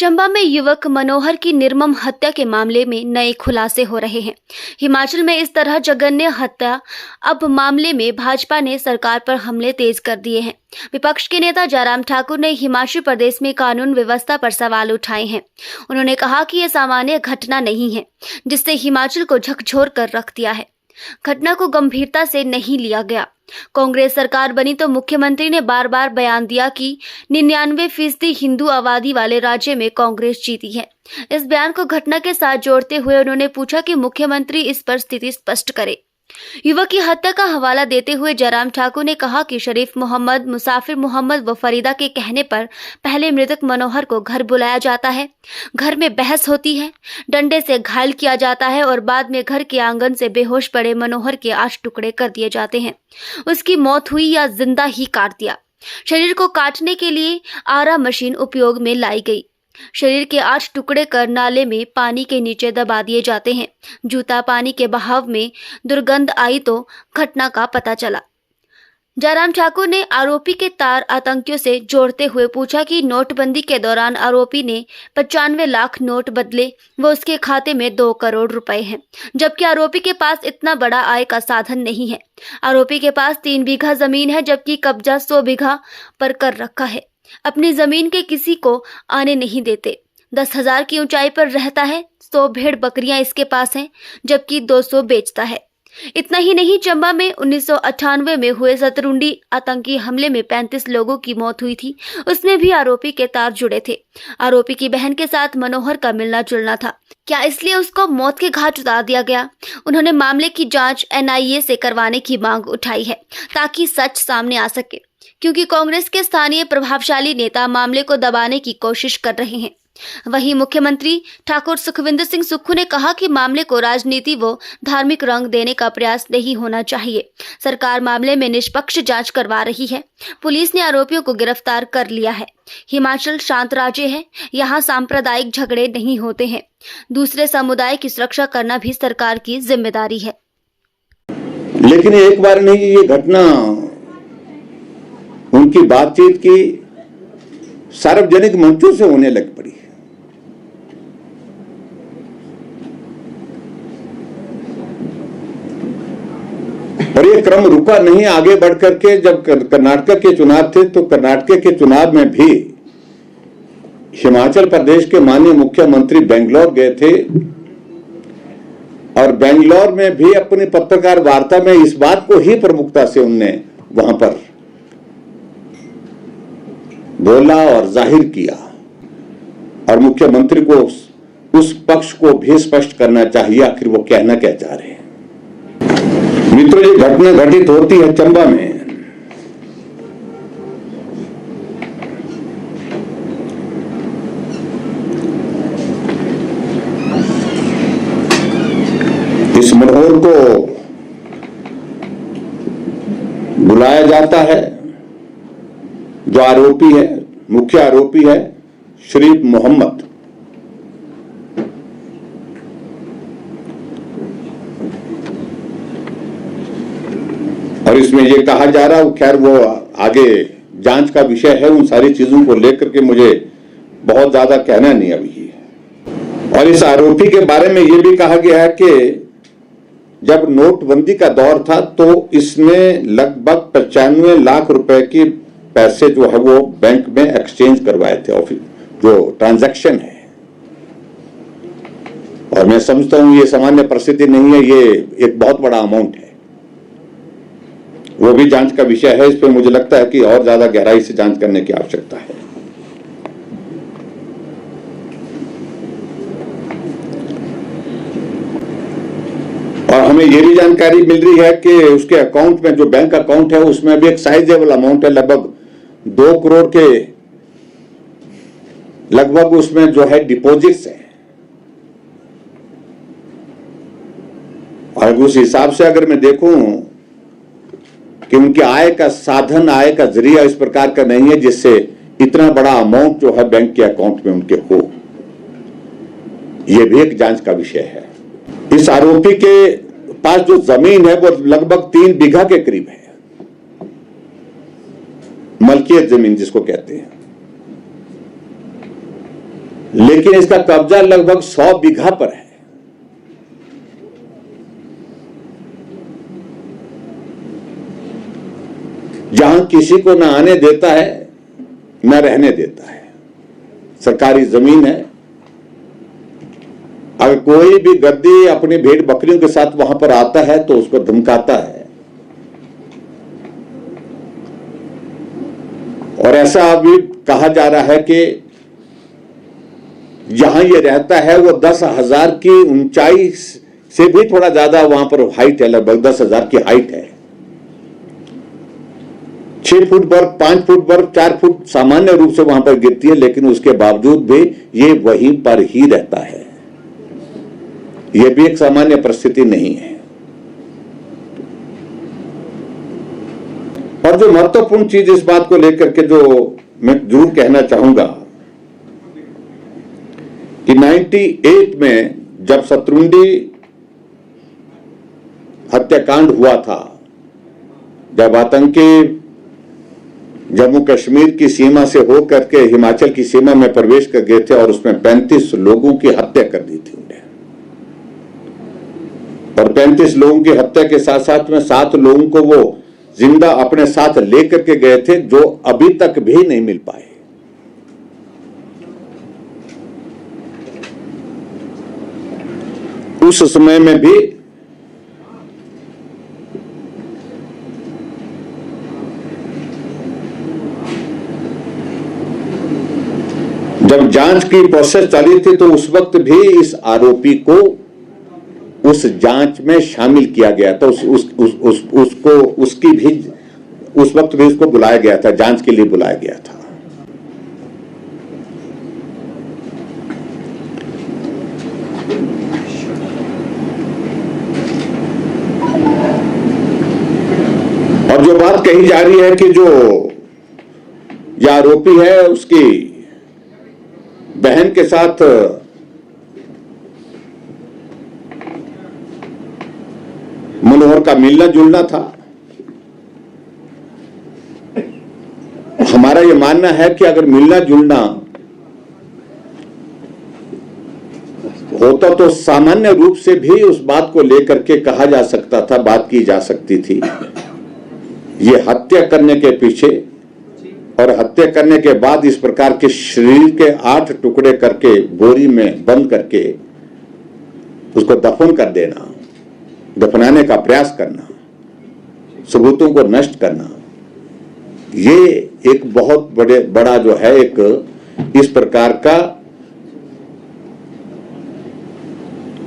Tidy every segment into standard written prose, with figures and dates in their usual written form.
चंबा में युवक मनोहर की निर्मम हत्या के मामले में नए खुलासे हो रहे हैं। हिमाचल में इस तरह जघन्य हत्या अब मामले में भाजपा ने सरकार पर हमले तेज कर दिए हैं। विपक्ष के नेता जयराम ठाकुर ने हिमाचल प्रदेश में कानून व्यवस्था पर सवाल उठाए हैं। उन्होंने कहा कि यह सामान्य घटना नहीं है जिससे हिमाचल को झकझोर कर रख दिया है। घटना को गंभीरता से नहीं लिया गया। कांग्रेस सरकार बनी तो मुख्यमंत्री ने बार बार बयान दिया कि 99% हिंदू आबादी वाले राज्य में कांग्रेस जीती है। इस बयान को घटना के साथ जोड़ते हुए उन्होंने पूछा कि मुख्यमंत्री इस पर स्थिति स्पष्ट करे। युवक की हत्या का हवाला देते हुए जयराम ठाकुर ने कहा कि शरीफ मोहम्मद, मुसाफिर मोहम्मद व फरीदा के कहने पर पहले मृतक मनोहर को घर बुलाया जाता है, घर में बहस होती है, डंडे से घायल किया जाता है और बाद में घर के आंगन से बेहोश पड़े मनोहर के 8 टुकड़े कर दिए जाते हैं। उसकी मौत हुई या जिंदा ही काट दिया। शरीर को काटने के लिए आरा मशीन उपयोग में लाई गई। शरीर के 8 टुकड़े कर नाले में पानी के नीचे दबा दिए जाते हैं। जूता पानी के बहाव में दुर्गंध आई तो घटना का पता चला। जयराम ठाकुर ने आरोपी के तार आतंकियों से जोड़ते हुए पूछा कि नोटबंदी के दौरान आरोपी ने 95 लाख नोट बदले व उसके खाते में 2 करोड़ रुपए हैं, जबकि आरोपी के पास इतना बड़ा आय का साधन नहीं है। आरोपी के पास 3 बीघा जमीन है, जबकि कब्जा 100 बीघा पर कर रखा है। अपनी जमीन के किसी को आने नहीं देते। 10,000 की ऊंचाई पर रहता है। 100 भेड़ बकरियां इसके पास हैं, जबकि 200 बेचता है। इतना ही नहीं, चंबा में 1998 में हुए शतरुंडी आतंकी हमले में 35 लोगों की मौत हुई थी। उसमें भी आरोपी के तार जुड़े थे। आरोपी की बहन के साथ मनोहर का मिलना जुलना था। क्या इसलिए उसको मौत के घाट उतार दिया गया? उन्होंने मामले की जांच NIA से करवाने की मांग उठाई है ताकि सच सामने आ सके, क्योंकि कांग्रेस के स्थानीय प्रभावशाली नेता मामले को दबाने की कोशिश कर रहे हैं। वहीं मुख्यमंत्री ठाकुर सुखविंदर सिंह सुक्खू ने कहा कि मामले को राजनीति व धार्मिक रंग देने का प्रयास नहीं होना चाहिए। सरकार मामले में निष्पक्ष जांच करवा रही है। पुलिस ने आरोपियों को गिरफ्तार कर लिया है। हिमाचल शांत राज्य है, यहाँ सांप्रदायिक झगड़े नहीं होते हैं। दूसरे समुदाय की सुरक्षा करना भी सरकार की जिम्मेदारी है। लेकिन एक बार नहीं, ये घटना उनकी बातचीत की सार्वजनिक मंचों से होने लग पड़ी। और ये क्रम रुका नहीं, आगे बढ़ करके जब कर्नाटक के चुनाव थे तो कर्नाटक के चुनाव में भी हिमाचल प्रदेश के माननीय मुख्यमंत्री बेंगलोर गए थे और बेंगलोर में भी अपनी पत्रकार वार्ता में इस बात को ही प्रमुखता से उनने वहां पर बोला और जाहिर किया। और मुख्यमंत्री को उस पक्ष को भी स्पष्ट करना चाहिए आखिर वो कहना क्या चाह रहे हैं। मित्रों, ये घटना घटित होती है चंबा में। इस मनोहर को बुलाया जाता है। जो आरोपी है, मुख्य आरोपी है शरीफ मोहम्मद। और इसमें यह कहा जा रहा है, खैर वो आगे जांच का विषय है, उन सारी चीजों को लेकर के मुझे बहुत ज्यादा कहना नहीं अभी। और इस आरोपी के बारे में यह भी कहा गया है कि जब नोटबंदी का दौर था तो इसने लगभग 95 लाख रुपए की पैसे जो है वो बैंक में एक्सचेंज करवाए थे, ऑफिस जो ट्रांजैक्शन है। और मैं समझता हूं ये सामान्य परिस्थिति नहीं है, ये एक बहुत बड़ा अमाउंट है। वो भी जांच का विषय है। इस पर मुझे लगता है कि और ज्यादा गहराई से जांच करने की आवश्यकता है। और हमें ये भी जानकारी मिल रही है कि उसके अकाउंट में, जो बैंक अकाउंट है, उसमें भी एक साइजेबल अमाउंट है, लगभग 2 करोड़ के लगभग उसमें जो है डिपॉजिट्स है। और उस हिसाब से अगर मैं देखूं कि उनके आय का साधन, आय का जरिया इस प्रकार का नहीं है जिससे इतना बड़ा अमाउंट जो है बैंक के अकाउंट में उनके हो। यह भी एक जांच का विषय है। इस आरोपी के पास जो जमीन है वो लगभग 3 बीघा के करीब है, मलकियत जमीन जिसको कहते हैं। लेकिन इसका कब्जा लगभग 100 बीघा पर है। जहां किसी को न आने देता है न रहने देता है। सरकारी जमीन है। अगर कोई भी गद्दी अपनी भेड़ बकरियों के साथ वहां पर आता है तो उसको धमकाता है। और ऐसा अभी कहा जा रहा है कि जहां ये रहता है वो 10,000 की ऊंचाई से भी थोड़ा ज्यादा वहां पर हाइट है, लगभग 10,000 की हाइट है। 6 फुट बर्फ, 5 फुट बर्फ, 4 फुट सामान्य रूप से वहां पर गिरती है, लेकिन उसके बावजूद भी ये वहीं पर ही रहता है। यह भी एक सामान्य परिस्थिति नहीं है। और जो महत्वपूर्ण चीज इस बात को लेकर के जो मैं जरूर कहना चाहूंगा कि 98 में जब शत्रुंडी हत्याकांड हुआ था, जब आतंकी जम्मू कश्मीर की सीमा से होकर के हिमाचल की सीमा में प्रवेश कर गए थे और उसमें 35 लोगों की हत्या कर दी थी उन्हें। और 35 लोगों की हत्या के साथ साथ में 7 लोगों को वो जिंदा अपने साथ लेकर के गए थे, जो अभी तक भी नहीं मिल पाए। उस समय में भी जब जांच की प्रोसेस चली थी तो उस वक्त भी इस आरोपी को उस जांच में शामिल किया गया था। उसकी भी उस वक्त भी उसको बुलाया गया था, जांच के लिए बुलाया गया था। और जो बात कही जा रही है कि जो यह आरोपी है उसकी बहन के साथ मनोहर का मिलना जुलना था, हमारा यह मानना है कि अगर मिलना जुलना होता तो सामान्य रूप से भी उस बात को लेकर के कहा जा सकता था, बात की जा सकती थी। ये हत्या करने के पीछे और हत्या करने के बाद इस प्रकार के शरीर के 8 टुकड़े करके बोरी में बंद करके उसको दफन कर देना, दफनाने का प्रयास करना, सबूतों को नष्ट करना, ये एक बहुत बड़ा जो है एक इस प्रकार का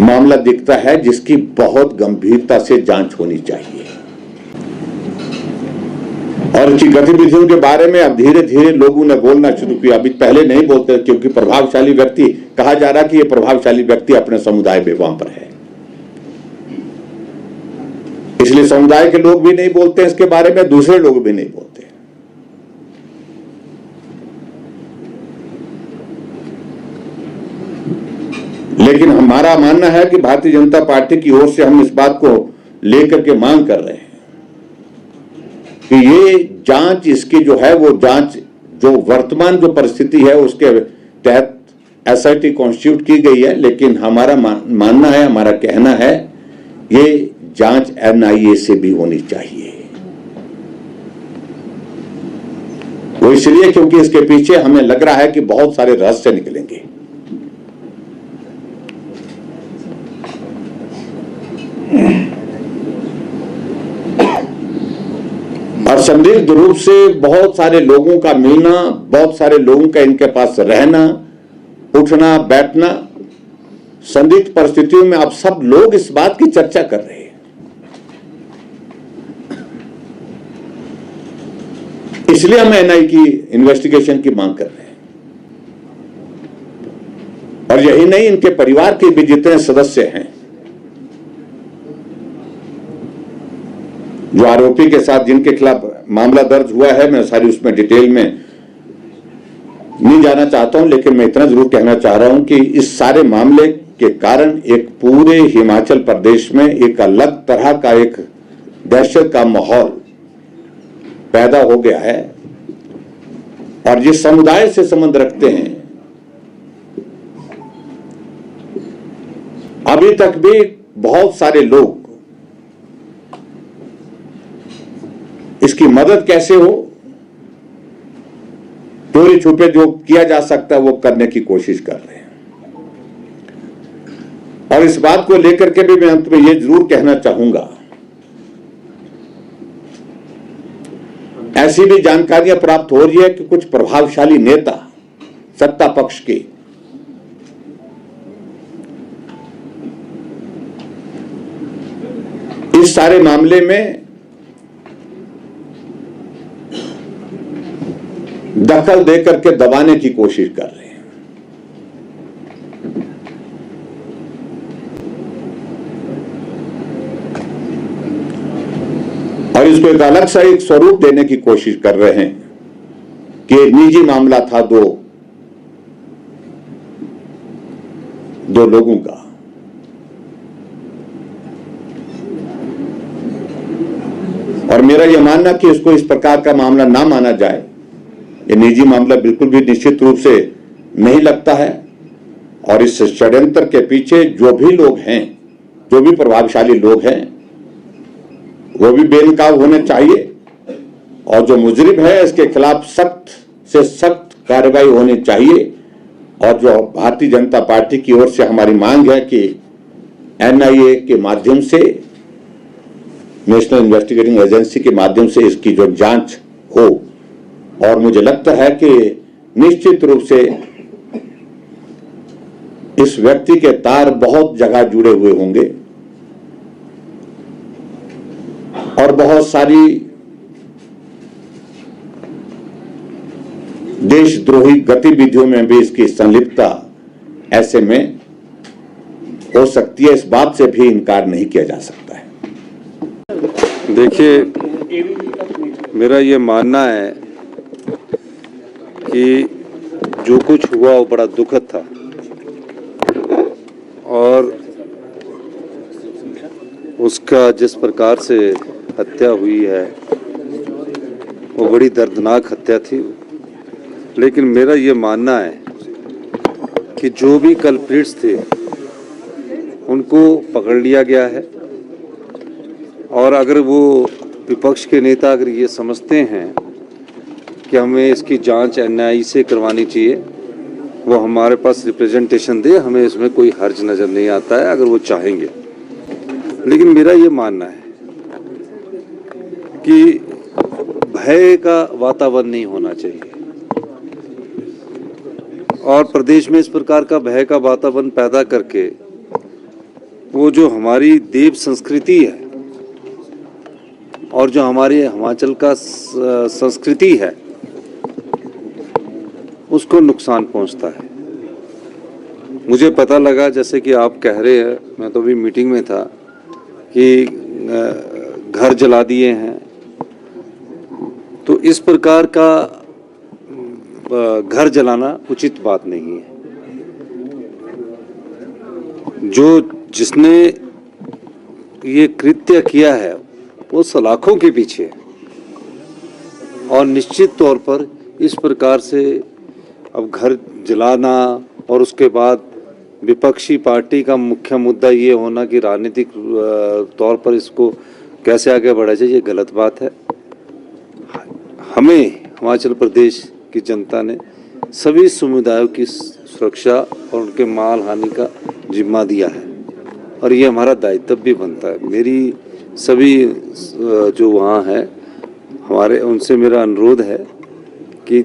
मामला दिखता है जिसकी बहुत गंभीरता से जांच होनी चाहिए। और इनकी गतिविधियों के बारे में अब धीरे धीरे लोगों ने बोलना शुरू किया। अभी पहले नहीं बोलते क्योंकि प्रभावशाली व्यक्ति कहा जा रहा कि ये प्रभावशाली व्यक्ति अपने समुदाय में वहां पर है, इसलिए समुदाय के लोग भी नहीं बोलते इसके बारे में, दूसरे लोग भी नहीं बोलते। लेकिन हमारा मानना है कि भारतीय जनता पार्टी की ओर से हम इस बात को लेकर के मांग कर रहे हैं कि ये जांच इसकी जो है वो जांच जो वर्तमान जो परिस्थिति है उसके तहत एसआईटी कॉन्स्टिट्यूट की गई है, लेकिन हमारा मानना है, हमारा कहना है ये जांच एनआईए से भी होनी चाहिए। वो इसलिए क्योंकि इसके पीछे हमें लग रहा है कि बहुत सारे रहस्य निकलेंगे। और संदिग्ध रूप से बहुत सारे लोगों का मिलना, बहुत सारे लोगों का इनके पास रहना, उठना बैठना, संदिग्ध परिस्थितियों में अब सब लोग इस बात की चर्चा कर रहे हैं। इसलिए हम एनआई की इन्वेस्टिगेशन की मांग कर रहे हैं। और यही नहीं, इनके परिवार के भी जितने सदस्य हैं, जो आरोपी के साथ जिनके खिलाफ मामला दर्ज हुआ है, मैं सारी उसमें डिटेल में नहीं जाना चाहता हूं, लेकिन मैं इतना जरूर कहना चाह रहा हूं कि इस सारे मामले के कारण एक पूरे हिमाचल प्रदेश में एक अलग तरह का एक दहशत का माहौल पैदा हो गया है। और जिस समुदाय से संबंध रखते हैं अभी तक भी बहुत सारे लोग इसकी मदद कैसे हो, चोरी छुपे जो किया जा सकता है वो करने की कोशिश कर रहे हैं। और इस बात को लेकर के भी मैं अंत में ये जरूर कहना चाहूंगा, ऐसी भी जानकारियां प्राप्त हो रही है कि कुछ प्रभावशाली नेता सत्ता पक्ष के इस सारे मामले में दखल देकर के दबाने की कोशिश कर रहे हैं। और इसको एक अलग सा एक स्वरूप देने की कोशिश कर रहे हैं कि एक निजी मामला था दो लोगों का। और मेरा यह मानना कि इसको इस प्रकार का मामला ना माना जाए, ये निजी मामला बिल्कुल भी निश्चित रूप से नहीं लगता है। और इस षड्यंत्र के पीछे जो भी लोग हैं, जो भी प्रभावशाली लोग हैं, वो भी बेनकाब होने चाहिए। और जो मुजरिम है इसके खिलाफ सख्त से सख्त कार्रवाई होनी चाहिए। और जो भारतीय जनता पार्टी की ओर से हमारी मांग है कि एनआईए के माध्यम से, नेशनल इन्वेस्टिगेटिंग एजेंसी के माध्यम से इसकी जो जांच हो। और मुझे लगता है कि निश्चित रूप से इस व्यक्ति के तार बहुत जगह जुड़े हुए होंगे और बहुत सारी देशद्रोही गतिविधियों में भी इसकी संलिप्तता ऐसे में हो सकती है। इस बात से भी इनकार नहीं किया जा सकता है। देखिए, मेरा ये मानना है कि जो कुछ हुआ वो बड़ा दुखद था और उसका जिस प्रकार से हत्या हुई है वो बड़ी दर्दनाक हत्या थी। लेकिन मेरा ये मानना है कि जो भी कल्प्रिट्स थे उनको पकड़ लिया गया है। और अगर वो विपक्ष के नेता अगर ये समझते हैं कि हमें इसकी जांच एनआईए से करवानी चाहिए, वो हमारे पास रिप्रेजेंटेशन दे, हमें इसमें कोई हर्ज नज़र नहीं आता है अगर वो चाहेंगे। लेकिन मेरा ये मानना है कि भय का वातावरण नहीं होना चाहिए और प्रदेश में इस प्रकार का भय का वातावरण पैदा करके वो जो हमारी देव संस्कृति है और जो हमारे हिमाचल का संस्कृति है उसको नुकसान पहुंचता है। मुझे पता लगा, जैसे कि आप कह रहे हैं, मैं तो अभी मीटिंग में था, कि घर जला दिए हैं। तो इस प्रकार का घर जलाना उचित बात नहीं है। जिसने ये कृत्य किया है वो सलाखों के पीछे है और निश्चित तौर पर इस प्रकार से अब घर जलाना और उसके बाद विपक्षी पार्टी का मुख्य मुद्दा ये होना कि राजनीतिक तौर पर इसको कैसे आगे बढ़ाया जाए, ये गलत बात है। हमें हिमाचल प्रदेश की जनता ने सभी समुदायों की सुरक्षा और उनके माल हानि का जिम्मा दिया है और ये हमारा दायित्व भी बनता है। मेरी सभी जो वहाँ हैं हमारे, उनसे मेरा अनुरोध है कि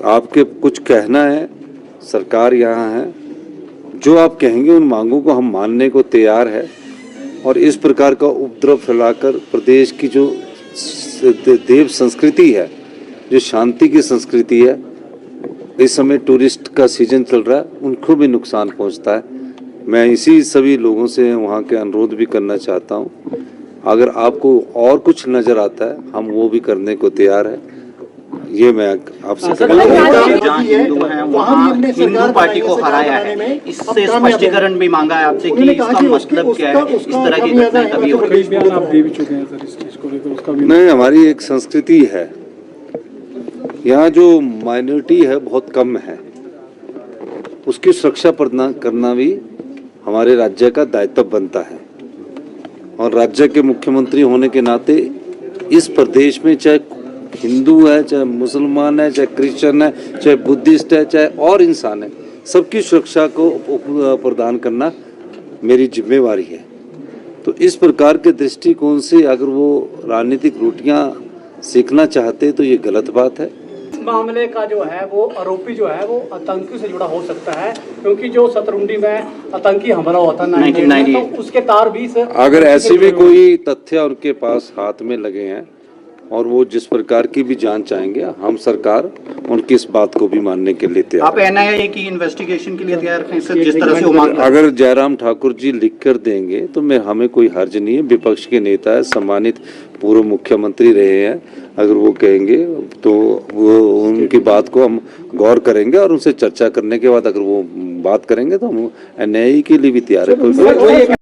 आपके कुछ कहना है, सरकार यहाँ है, जो आप कहेंगे उन मांगों को हम मानने को तैयार है। और इस प्रकार का उपद्रव फैलाकर प्रदेश की जो देव संस्कृति है, जो शांति की संस्कृति है, इस समय टूरिस्ट का सीजन चल रहा है, उनको भी नुकसान पहुंचता है। मैं इसी सभी लोगों से वहाँ के अनुरोध भी करना चाहता हूँ, अगर आपको और कुछ नज़र आता है हम वो भी करने को तैयार है। ये मैं आपसे जहाँ हिंदू हैं वहाँ हिंदू पार्टी को हराया है, इससे स्पष्टीकरण भी मांगा है आपसे कि इसका मतलब क्या है, इस तरह की घटनाएं कभी हो नहीं। हमारी एक संस्कृति है, यहाँ जो माइनॉरिटी है बहुत कम है, उसकी सुरक्षा करना भी हमारे राज्य का दायित्व बनता है। और राज्य के मुख्यमंत्री होने के नाते इस प्रदेश में चाहे हिंदू है, चाहे मुसलमान है, चाहे क्रिश्चियन है, चाहे बुद्धिस्ट है, चाहे और इंसान है, सबकी सुरक्षा को प्रदान करना मेरी जिम्मेवारी है। तो इस प्रकार के दृष्टिकोण से अगर वो राजनीतिक रोटियां सीखना चाहते तो ये गलत बात है। इस मामले का जो है वो आरोपी जो है वो आतंकी से जुड़ा हो सकता है, क्योंकि जो शतरुंडी में आतंकी हमला हुआ था 1998 तो उसके तार भी अगर ऐसे भी कोई तथ्य उनके पास हाथ में लगे हैं और वो जिस प्रकार की भी जांच चाहेंगे, हम सरकार उनकी इस बात को भी मानने के लिए तैयार। आप एनआईए की इन्वेस्टिगेशन के लिए तैयार हैं सर, जिस तरह से वो मांग। अगर जयराम ठाकुर जी लिख कर देंगे तो हमें कोई हर्ज नहीं है। विपक्ष के नेता है, सम्मानित पूर्व मुख्यमंत्री रहे हैं, अगर वो कहेंगे तो वो उनकी बात को हम गौर करेंगे और उनसे चर्चा करने के बाद अगर वो बात करेंगे तो हम एनआईए के लिए भी तैयार है।